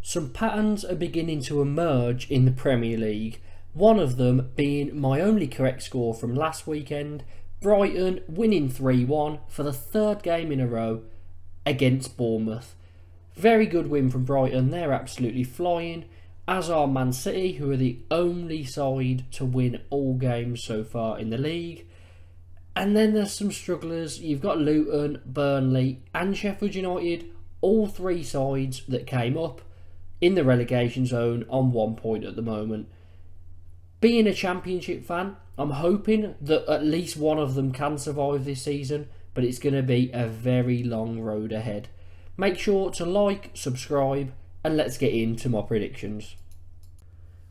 Some patterns are beginning to emerge in the Premier League, one of them being my only correct score from last weekend, Brighton winning 3-1 for the third game in a row against Bournemouth. Very good win from Brighton, they're absolutely flying, as are Man City, who are the only side to win all games so far in the league. And then there's some strugglers, you've got Luton, Burnley and Sheffield United, all three sides that came up in the relegation zone on 1 point at the moment. Being a Championship fan, I'm hoping that at least one of them can survive this season, but it's going to be a very long road ahead. Make sure to like, subscribe, and let's get into my predictions.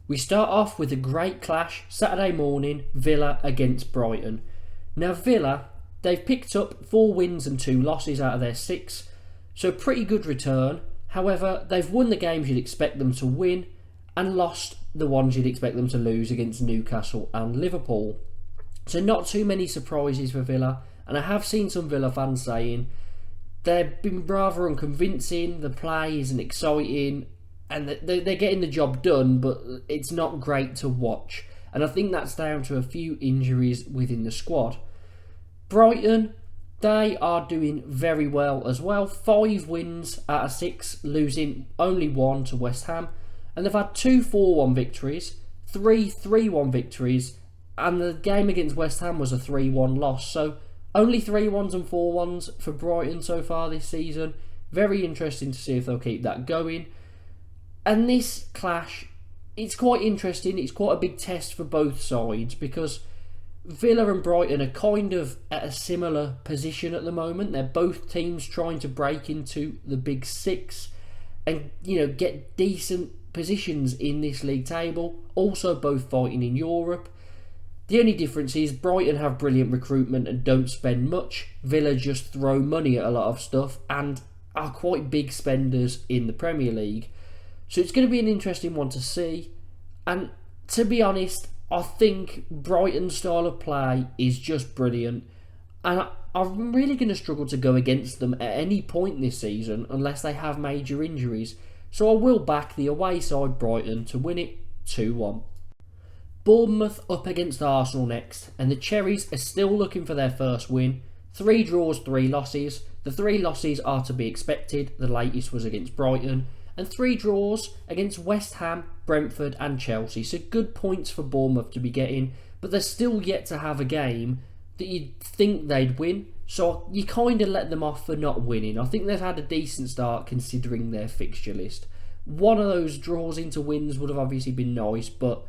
We start off with a great clash Saturday morning, Villa against Brighton. Now Villa, they've picked up 4 wins and 2 losses out of their 6, so pretty good return. However, they've won the games you'd expect them to win and lost the ones you'd expect them to lose against Newcastle and Liverpool. So not too many surprises for Villa, and I have seen some Villa fans saying they've been rather unconvincing, the play isn't exciting, and they're getting the job done, but it's not great to watch. And I think that's down to a few injuries within the squad. Brighton, they are doing very well as well. 5 wins out of 6, losing only 1 to West Ham. And they've had 2 4-1 victories, 3 3-1 victories, and the game against West Ham was a 3-1 loss. So only 3-1s and 4-1s for Brighton so far this season. Very interesting to see if they'll keep that going. And this clash, it's quite interesting. It's quite a big test for both sides because Villa and Brighton are kind of at a similar position at the moment. They're both teams trying to break into the big 6 and, get decent positions in this league table. Also both fighting in Europe. The only difference is Brighton have brilliant recruitment and don't spend much. Villa just throw money at a lot of stuff and are quite big spenders in the Premier League. So it's going to be an interesting one to see. And to be honest, I think Brighton's style of play is just brilliant, and I'm really going to struggle to go against them at any point this season unless they have major injuries, so I will back the away side Brighton to win it 2-1. Bournemouth up against Arsenal next, and the Cherries are still looking for their first win. 3 draws, 3 losses. The 3 losses are to be expected, the latest was against Brighton, and 3 draws against West Ham, Brentford and Chelsea. So good points for Bournemouth to be getting, but they're still yet to have a game that you'd think they'd win. So you kind of let them off for not winning. I think they've had a decent start considering their fixture list. One of those draws into wins would have obviously been nice, but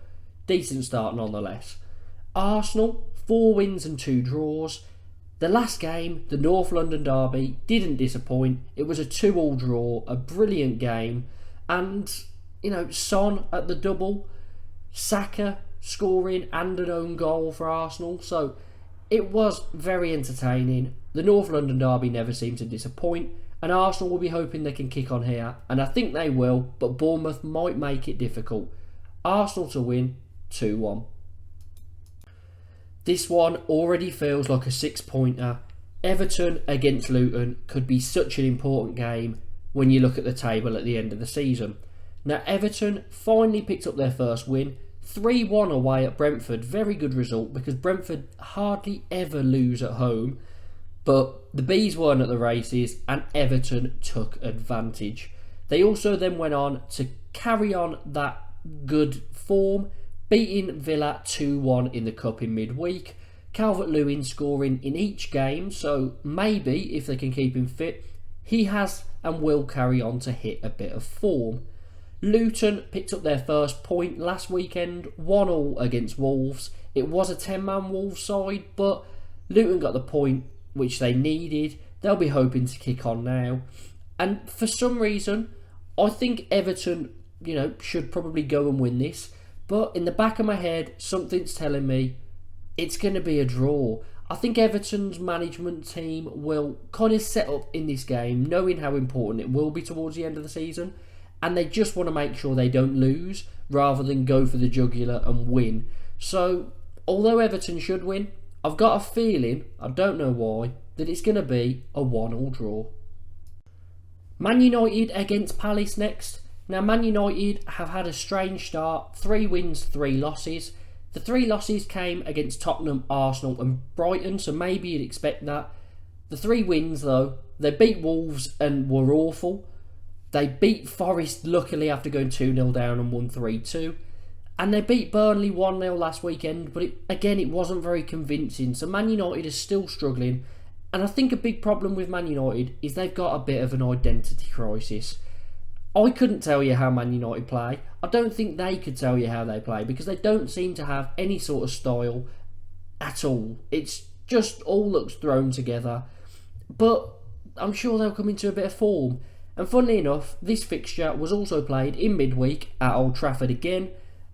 decent start nonetheless. Arsenal, 4 wins and 2 draws. The last game, the North London derby, didn't disappoint. It was a 2-2 draw, a brilliant game. And, Son at the double, Saka scoring and an own goal for Arsenal. So it was very entertaining. The North London derby never seemed to disappoint. And Arsenal will be hoping they can kick on here. And I think they will, but Bournemouth might make it difficult. Arsenal to win 2-1. This one already feels like a 6-pointer. Everton against Luton could be such an important game when you look at the table at the end of the season. Now Everton finally picked up their first win, 3-1 away at Brentford. Very good result because Brentford hardly ever lose at home. But the Bees weren't at the races and Everton took advantage. They also then went on to carry on that good form, beating Villa 2-1 in the Cup in midweek. Calvert-Lewin scoring in each game, so maybe if they can keep him fit, he has and will carry on to hit a bit of form. Luton picked up their first point last weekend, 1-1 against Wolves. It was a 10-man Wolves side, but Luton got the point which they needed. They'll be hoping to kick on now. And for some reason, I think Everton, should probably go and win this. But in the back of my head, something's telling me it's going to be a draw. I think Everton's management team will kind of set up in this game, knowing how important it will be towards the end of the season. And they just want to make sure they don't lose, rather than go for the jugular and win. So, although Everton should win, I've got a feeling, I don't know why, that it's going to be a 1-1 draw. Man United against Palace next. Now, Man United have had a strange start, 3 wins, 3 losses. The 3 losses came against Tottenham, Arsenal and Brighton, so maybe you'd expect that. The 3 wins though, they beat Wolves and were awful. They beat Forest luckily after going 2-0 down and won 3-2. And they beat Burnley 1-0 last weekend, but it wasn't very convincing. So Man United is still struggling. And I think a big problem with Man United is they've got a bit of an identity crisis. I couldn't tell you how Man United play. I don't think they could tell you how they play because they don't seem to have any sort of style at all. It's just all looks thrown together. But I'm sure they'll come into a bit of form. And funnily enough, this fixture was also played in midweek at Old Trafford again.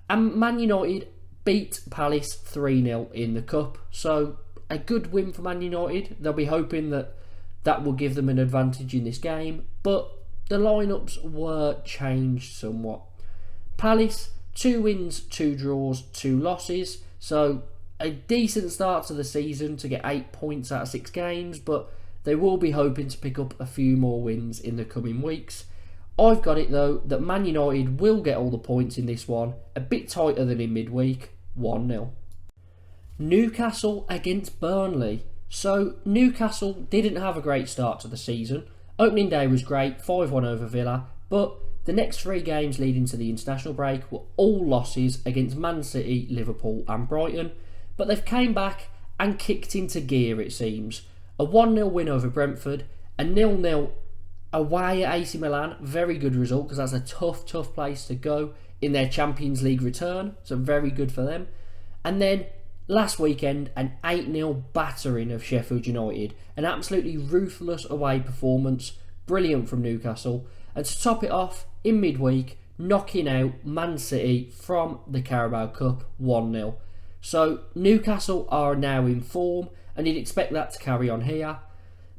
And Man United beat Palace 3-0 in the Cup. So a good win for Man United. They'll be hoping that will give them an advantage in this game. But the lineups were changed somewhat. Palace, 2 wins, 2 draws, 2 losses. So a decent start to the season to get 8 points out of 6 games. But they will be hoping to pick up a few more wins in the coming weeks. I've got it though that Man United will get all the points in this one. A bit tighter than in midweek, 1-0. Newcastle against Burnley. So Newcastle didn't have a great start to the season. Opening day was great, 5-1 over Villa, but the next 3 games leading to the international break were all losses against Man City, Liverpool and Brighton. But they've came back and kicked into gear, it seems. A 1-0 win over Brentford, a 0-0 away at AC Milan, very good result because that's a tough place to go in their Champions League return, so very good for them. And then last weekend, an 8-0 battering of Sheffield United, an absolutely ruthless away performance, brilliant from Newcastle. And to top it off, in midweek, knocking out Man City from the Carabao Cup 1-0. So Newcastle are now in form, and you'd expect that to carry on here.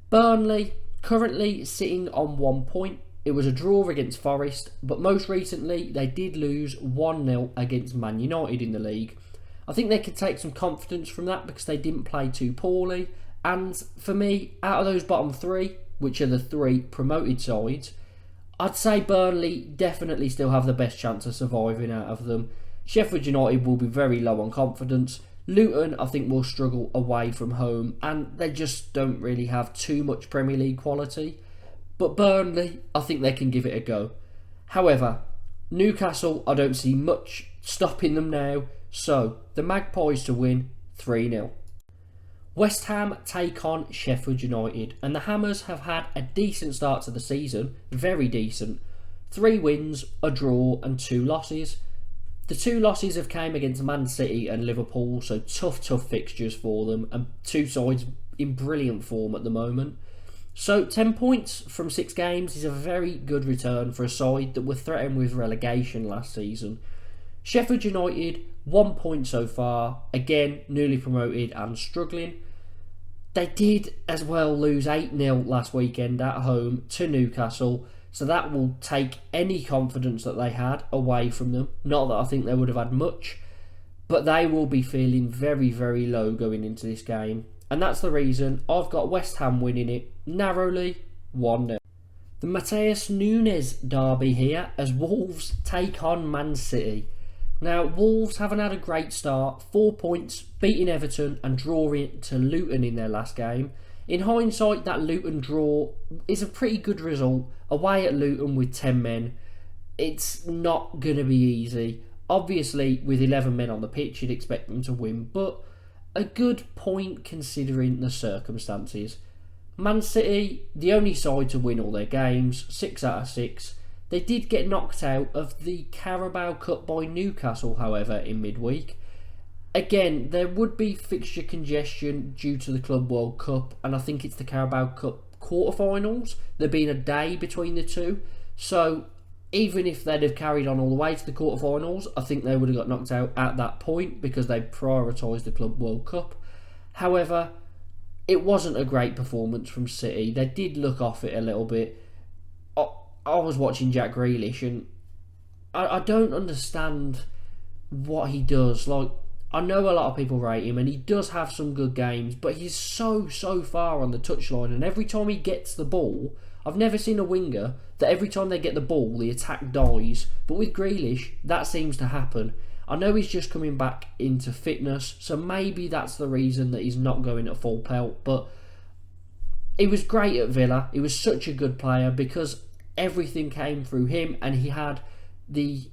Burnley currently sitting on 1 point. It was a draw against Forest, but most recently they did lose 1-0 against Man United in the league. I think they could take some confidence from that because they didn't play too poorly. And for me, out of those bottom 3, which are the 3 promoted sides, I'd say Burnley definitely still have the best chance of surviving out of them. Sheffield United will be very low on confidence. Luton, I think, will struggle away from home, and they just don't really have too much Premier League quality. But Burnley, I think they can give it a go. However, Newcastle, I don't see much stopping them now, so the Magpies to win 3-0. West Ham take on Sheffield United, and the Hammers have had a decent start to the season, very decent. 3 wins, a draw and 2 losses. The 2 losses have came against Man City and Liverpool, so tough fixtures for them, and 2 sides in brilliant form at the moment. So 10 points from 6 games is a very good return for a side that were threatened with relegation last season. Sheffield United, 1 point so far, again newly promoted and struggling. They did as well lose 8-0 last weekend at home to Newcastle, so that will take any confidence that they had away from them. Not that I think they would have had much, but they will be feeling very low going into this game. And that's the reason I've got West Ham winning it narrowly, 1-0. The Mateus Nunes derby here as Wolves take on Man City. Now, Wolves haven't had a great start, 4 points, beating Everton and drawing to Luton in their last game. In hindsight, that Luton draw is a pretty good result. Away at Luton with 10 men, it's not going to be easy. Obviously, with 11 men on the pitch, you'd expect them to win, but a good point considering the circumstances. Man City, the only side to win all their games, 6 out of 6. They did get knocked out of the Carabao Cup by Newcastle, however, in midweek. Again, there would be fixture congestion due to the Club World Cup, and I think it's the Carabao Cup quarterfinals. There being a day between the two, so even if they'd have carried on all the way to the quarterfinals, I think they would have got knocked out at that point because they prioritised the Club World Cup. However, it wasn't a great performance from City. They did look off it a little bit. I was watching Jack Grealish and I don't understand what he does. Like, I know a lot of people rate him and he does have some good games, but he's so far on the touchline, and every time he gets the ball, I've never seen a winger that every time they get the ball, the attack dies. But with Grealish, that seems to happen. I know he's just coming back into fitness, so maybe that's the reason that he's not going at full pelt. But he was great at Villa. He was such a good player because everything came through him and he had the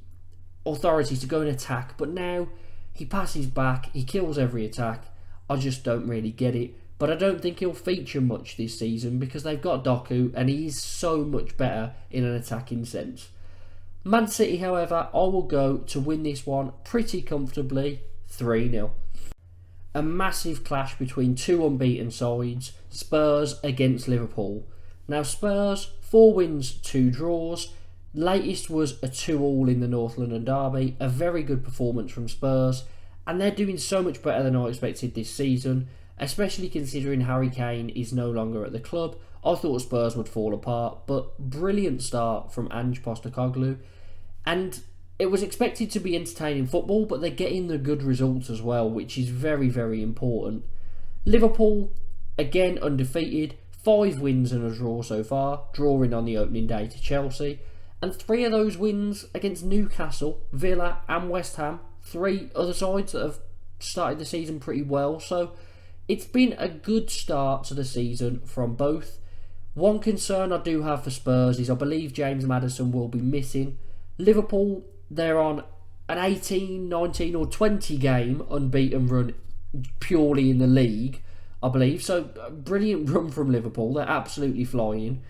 authority to go and attack. But now he passes back, he kills every attack. I just don't really get it. But I don't think he'll feature much this season because they've got Doku and he's so much better in an attacking sense. Man City, however, I will go to win this one pretty comfortably, 3-0. A massive clash between two unbeaten sides, Spurs against Liverpool. Now Spurs, 4 wins, 2 draws. Latest was a 2-2 in the North London derby, a very good performance from Spurs, and they're doing so much better than I expected this season, especially considering Harry Kane is no longer at the club. I thought Spurs would fall apart, but brilliant start from Ange Postecoglou, and it was expected to be entertaining football, but they're getting the good results as well, which is very, very important. Liverpool, again undefeated, 5 wins and a draw so far, drawing on the opening day to Chelsea, and 3 of those wins against Newcastle, Villa and West Ham, 3 other sides that have started the season pretty well, so it's been a good start to the season from both. One concern I do have for Spurs is I believe James Maddison will be missing. Liverpool, they're on an 18, 19 or 20 game unbeaten run purely in the league, I believe. So, brilliant run from Liverpool. They're absolutely flying.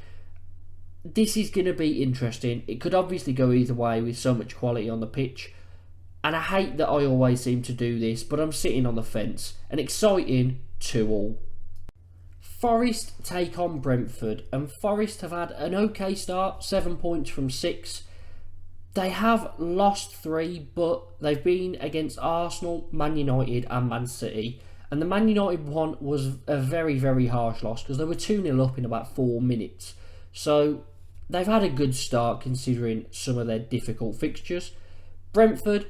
This is going to be interesting. It could obviously go either way with so much quality on the pitch. And I hate that I always seem to do this, but I'm sitting on the fence. An exciting 2-2. Forest take on Brentford, and Forest have had an okay start, 7 points from 6. They have lost 3, but they've been against Arsenal, Man United and Man City. And the Man United one was a very, very harsh loss because they were 2-0 up in about 4 minutes. So they've had a good start considering some of their difficult fixtures. Brentford,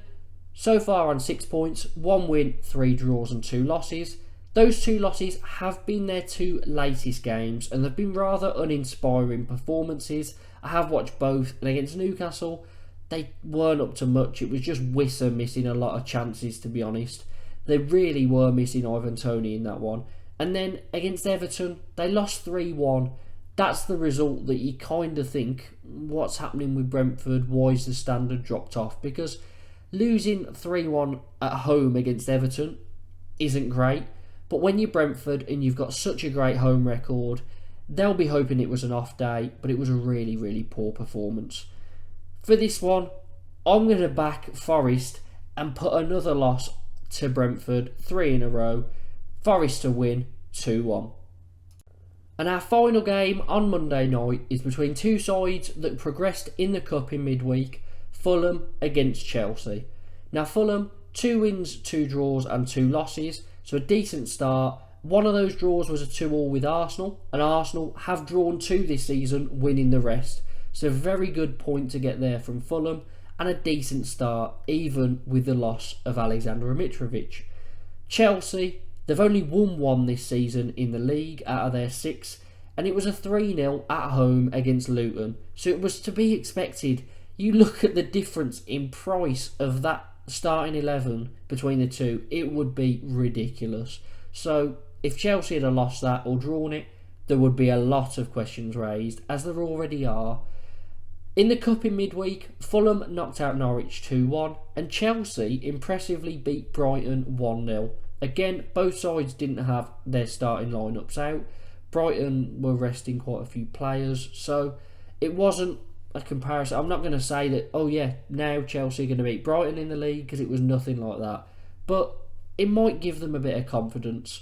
so far on 6 points, 1 win, 3 draws and 2 losses. Those 2 losses have been their 2 latest games and they've been rather uninspiring performances. I have watched both, and against Newcastle, they weren't up to much. It was just Wissa missing a lot of chances, to be honest. They really were missing Ivan Toney in that one. And then against Everton, they lost 3-1. That's the result that you kind of think, what's happening with Brentford? Why is the standard dropped off? Because losing 3-1 at home against Everton isn't great. But when you're Brentford and you've got such a great home record, they'll be hoping it was an off day, but it was a really, really poor performance. For this one, I'm going to back Forest and put another loss to Brentford, 3 in a row. Forest to win, 2-1. And our final game on Monday night is between 2 sides that progressed in the Cup in midweek, Fulham against Chelsea. Now Fulham, 2 wins, 2 draws and 2 losses, so a decent start. One of those draws was a 2-2 with Arsenal, and Arsenal have drawn 2 this season, winning the rest. So a very good point to get there from Fulham, and a decent start even with the loss of Alexander Mitrovic. Chelsea, they've only won 1 this season in the league out of their 6, and it was a 3-0 at home against Luton. So it was to be expected. You look at the difference in price of that starting 11 between the 2, it would be ridiculous. So if Chelsea had lost that or drawn it, there would be a lot of questions raised, as there already are. In the Cup in midweek, Fulham knocked out Norwich 2-1 and Chelsea impressively beat Brighton 1-0. Again, both sides didn't have their starting lineups out. Brighton were resting quite a few players, so it wasn't a comparison. I'm not going to say that, oh yeah, now Chelsea are going to beat Brighton in the league, because it was nothing like that. But it might give them a bit of confidence.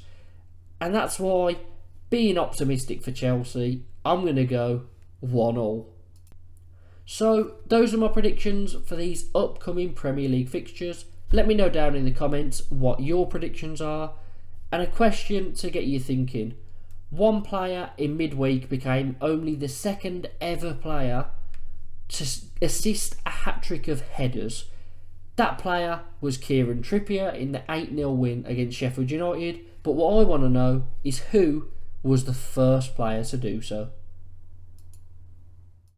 And that's why, being optimistic for Chelsea, I'm going to go 1-1. So those are my predictions for these upcoming Premier League fixtures. Let me know down in the comments what your predictions are. And a question to get you thinking. One player in midweek became only the 2nd ever player to assist a hat-trick of headers. That player was Kieran Trippier in the 8-0 win against Sheffield United. But what I want to know is who was the first player to do so.